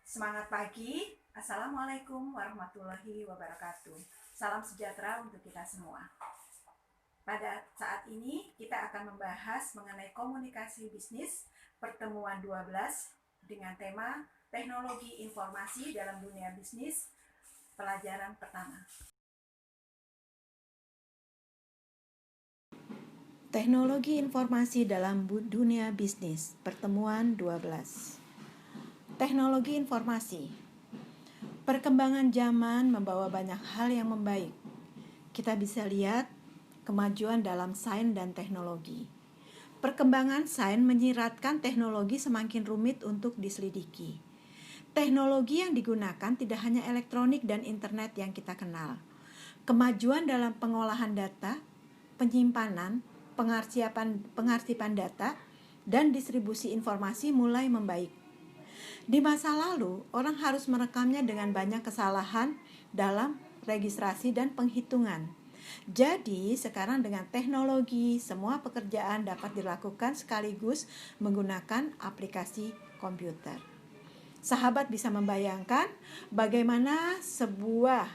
Semangat pagi, Assalamualaikum warahmatullahi wabarakatuh. Salam sejahtera untuk kita semua. Pada saat ini kita akan membahas mengenai komunikasi bisnis pertemuan 12 dengan tema teknologi informasi dalam dunia bisnis, pelajaran pertama. Teknologi informasi dalam dunia bisnis, pertemuan 12. Teknologi informasi. Perkembangan zaman membawa banyak hal yang membaik. Kita bisa lihat kemajuan dalam sains dan teknologi. Perkembangan sains menyiratkan teknologi semakin rumit untuk diselidiki. Teknologi yang digunakan tidak hanya elektronik dan internet yang kita kenal. Kemajuan dalam pengolahan data, penyimpanan, pengarsipan data, dan distribusi informasi mulai membaik. Di masa lalu, orang harus merekamnya dengan banyak kesalahan dalam registrasi dan penghitungan. Jadi, sekarang dengan teknologi, semua pekerjaan dapat dilakukan sekaligus menggunakan aplikasi komputer. Sahabat bisa membayangkan bagaimana sebuah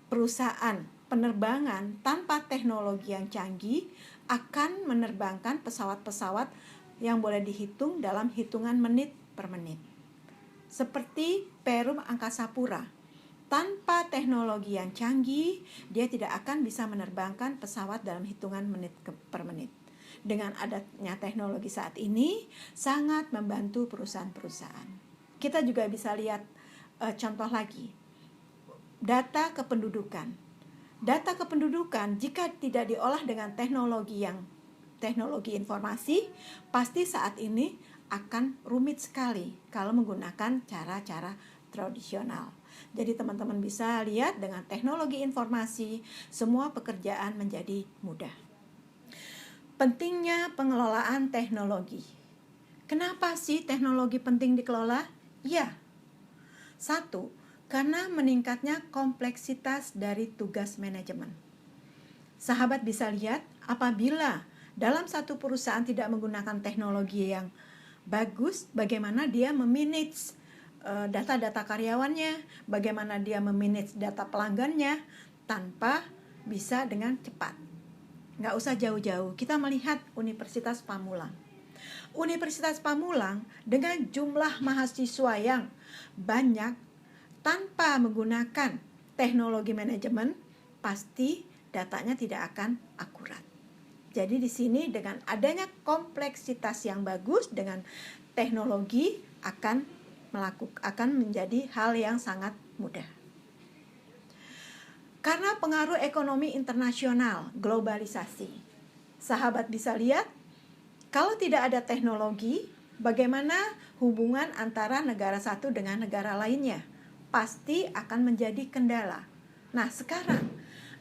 perusahaan penerbangan tanpa teknologi yang canggih akan menerbangkan pesawat-pesawat yang boleh dihitung dalam hitungan menit per menit. Seperti Perum Angkasa Pura. Tanpa teknologi yang canggih, dia tidak akan bisa menerbangkan pesawat dalam hitungan menit per menit. Dengan adanya teknologi saat ini, sangat membantu perusahaan-perusahaan. Kita juga bisa lihat contoh lagi. Data kependudukan. Data kependudukan jika tidak diolah dengan teknologi informasi, pasti saat ini akan rumit sekali kalau menggunakan cara-cara tradisional. Jadi teman-teman bisa lihat dengan teknologi informasi, semua pekerjaan menjadi mudah. Pentingnya pengelolaan teknologi. Kenapa sih teknologi penting dikelola? Ya, 1. Karena meningkatnya kompleksitas dari tugas manajemen. Sahabat bisa lihat apabila dalam satu perusahaan tidak menggunakan teknologi yang bagus, bagaimana dia memanage data-data karyawannya, bagaimana dia memanage data pelanggannya tanpa bisa dengan cepat. Nggak usah jauh-jauh, kita melihat Universitas Pamulang. Universitas Pamulang dengan jumlah mahasiswa yang banyak, tanpa menggunakan teknologi manajemen, pasti datanya tidak akan akurat. Jadi di sini dengan adanya kompleksitas yang bagus dengan teknologi akan menjadi hal yang sangat mudah. Karena pengaruh ekonomi internasional, globalisasi. Sahabat bisa lihat, kalau tidak ada teknologi, bagaimana hubungan antara negara satu dengan negara lainnya? Pasti akan menjadi kendala. Nah, sekarang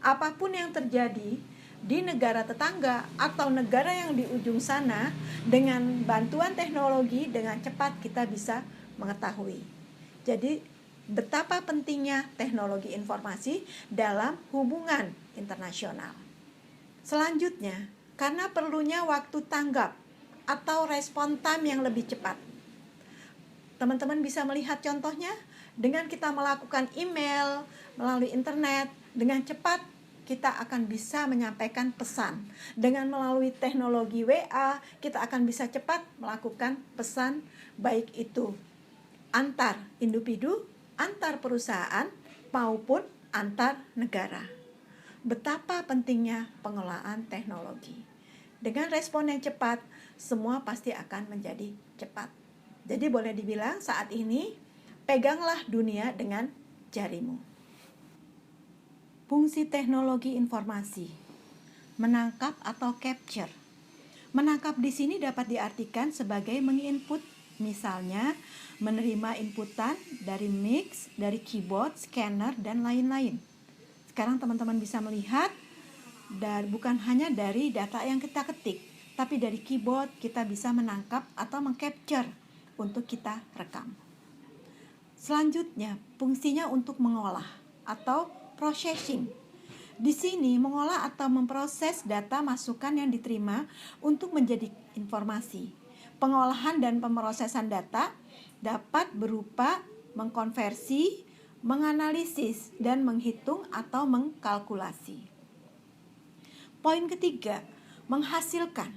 apapun yang terjadi di negara tetangga atau negara yang di ujung sana, dengan bantuan teknologi dengan cepat kita bisa mengetahui. Jadi betapa pentingnya teknologi informasi dalam hubungan internasional. Selanjutnya, karena perlunya waktu tanggap atau respon time yang lebih cepat. Teman-teman bisa melihat contohnya dengan kita melakukan email melalui internet, dengan cepat kita akan bisa menyampaikan pesan. Dengan melalui teknologi WA, kita akan bisa cepat melakukan pesan, baik itu antar individu, antar perusahaan, maupun antar negara. Betapa pentingnya pengelolaan teknologi. Dengan respon yang cepat, semua pasti akan menjadi cepat. Jadi boleh dibilang saat ini, peganglah dunia dengan jarimu. Fungsi teknologi informasi. Menangkap atau capture. Menangkap di sini dapat diartikan sebagai menginput, misalnya menerima inputan dari mix, dari keyboard, scanner, dan lain-lain. Sekarang teman-teman bisa melihat bukan hanya dari data yang kita ketik, tapi dari keyboard kita bisa menangkap atau mengcapture untuk kita rekam. Selanjutnya, fungsinya untuk mengolah atau processing. Di sini mengolah atau memproses data masukan yang diterima untuk menjadi informasi. Pengolahan dan pemrosesan data dapat berupa mengkonversi, menganalisis, dan menghitung atau mengkalkulasi. Poin ketiga, menghasilkan.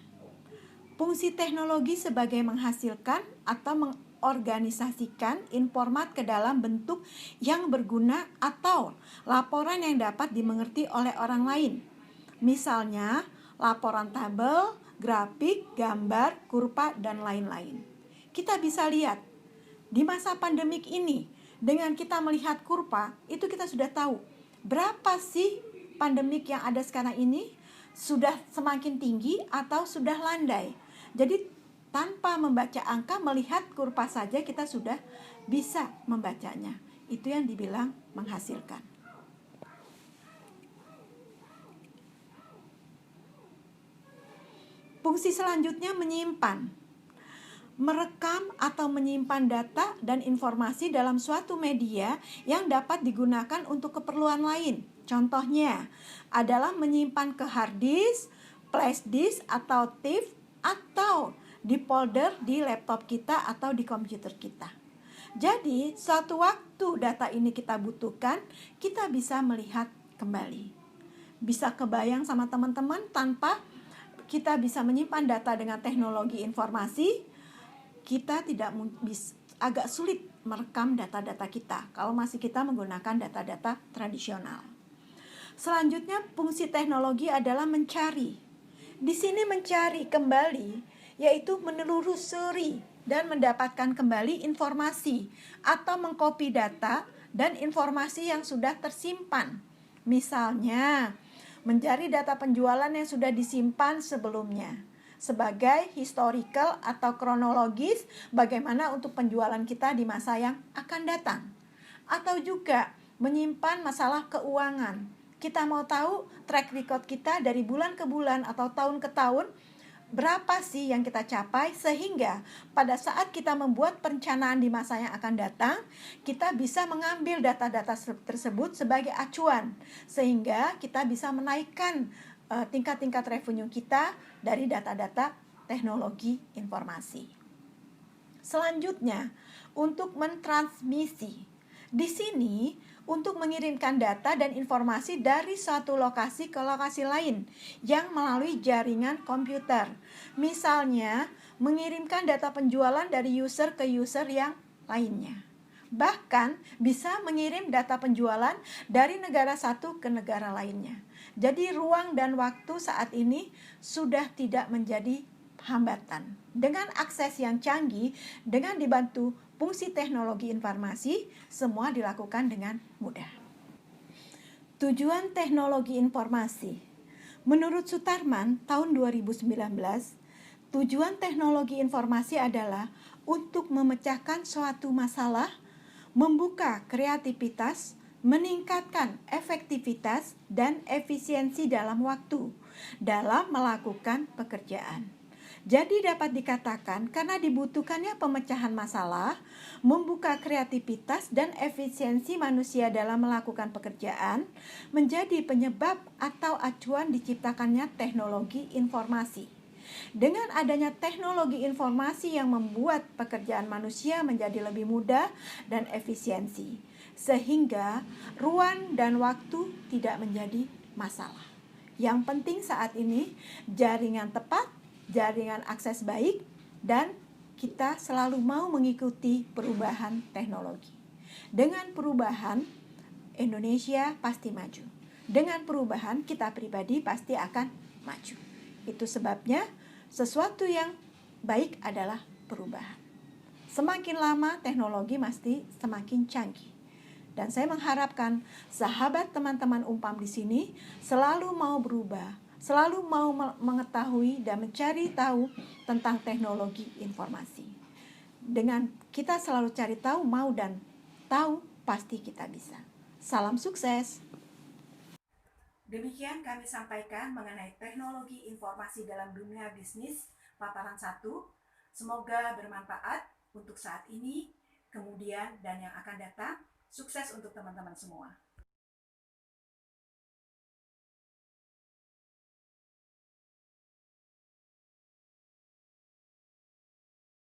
Fungsi teknologi sebagai menghasilkan atau mengorganisasikan informat ke dalam bentuk yang berguna atau laporan yang dapat dimengerti oleh orang lain. Misalnya, laporan tabel, grafik, gambar, kurva, dan lain-lain. Kita bisa lihat, di masa pandemik ini, dengan kita melihat kurva, itu kita sudah tahu berapa sih pandemik yang ada sekarang ini, sudah semakin tinggi atau sudah landai. Jadi tanpa membaca angka, melihat kurva saja kita sudah bisa membacanya. Itu yang dibilang menghasilkan. Fungsi selanjutnya menyimpan. Merekam atau menyimpan data dan informasi dalam suatu media yang dapat digunakan untuk keperluan lain. Contohnya adalah menyimpan ke hard disk, flash disk atau TIFF, atau di folder di laptop kita atau di komputer kita. Jadi, suatu waktu data ini kita butuhkan, kita bisa melihat kembali. Bisa kebayang sama teman-teman, tanpa kita bisa menyimpan data dengan teknologi informasi, kita tidak agak sulit merekam data-data kita kalau masih kita menggunakan data-data tradisional. Selanjutnya, fungsi teknologi adalah mencari. Di sini mencari kembali, yaitu menelusuri dan mendapatkan kembali informasi atau mengcopy data dan informasi yang sudah tersimpan. Misalnya, mencari data penjualan yang sudah disimpan sebelumnya sebagai historical atau kronologis bagaimana untuk penjualan kita di masa yang akan datang. Atau juga menyimpan masalah keuangan. Kita mau tahu track record kita dari bulan ke bulan atau tahun ke tahun, berapa sih yang kita capai, sehingga pada saat kita membuat perencanaan di masa yang akan datang, kita bisa mengambil data-data tersebut sebagai acuan, sehingga kita bisa menaikkan tingkat-tingkat revenue kita dari data-data teknologi informasi. Selanjutnya, untuk mentransmisi. Di sini, untuk mengirimkan data dan informasi dari suatu lokasi ke lokasi lain yang melalui jaringan komputer. Misalnya, mengirimkan data penjualan dari user ke user yang lainnya. Bahkan bisa mengirim data penjualan dari negara satu ke negara lainnya. Jadi ruang dan waktu saat ini sudah tidak menjadi hambatan. Dengan akses yang canggih, dengan dibantu fungsi teknologi informasi, semua dilakukan dengan mudah. Tujuan teknologi informasi. Menurut Sutarman tahun 2019, tujuan teknologi informasi adalah untuk memecahkan suatu masalah, membuka kreativitas, meningkatkan efektivitas dan efisiensi dalam waktu dalam melakukan pekerjaan. Jadi dapat dikatakan karena dibutuhkannya pemecahan masalah, membuka kreativitas dan efisiensi manusia dalam melakukan pekerjaan, menjadi penyebab atau acuan diciptakannya teknologi informasi. Dengan adanya teknologi informasi yang membuat pekerjaan manusia menjadi lebih mudah dan efisiensi, sehingga ruang dan waktu tidak menjadi masalah. Yang penting saat ini jaringan tepat, jaringan akses baik, dan kita selalu mau mengikuti perubahan teknologi. Dengan perubahan, Indonesia pasti maju. Dengan perubahan, kita pribadi pasti akan maju. Itu sebabnya sesuatu yang baik adalah perubahan. Semakin lama teknologi pasti semakin canggih. Dan saya mengharapkan sahabat teman-teman Umpam di sini selalu mau berubah, selalu mau mengetahui dan mencari tahu tentang teknologi informasi. Dengan kita selalu cari tahu, mau dan tahu, pasti kita bisa. Salam sukses. Demikian kami sampaikan mengenai teknologi informasi dalam dunia bisnis paparan 1. Semoga bermanfaat untuk saat ini, kemudian dan yang akan datang. Sukses untuk teman-teman semua.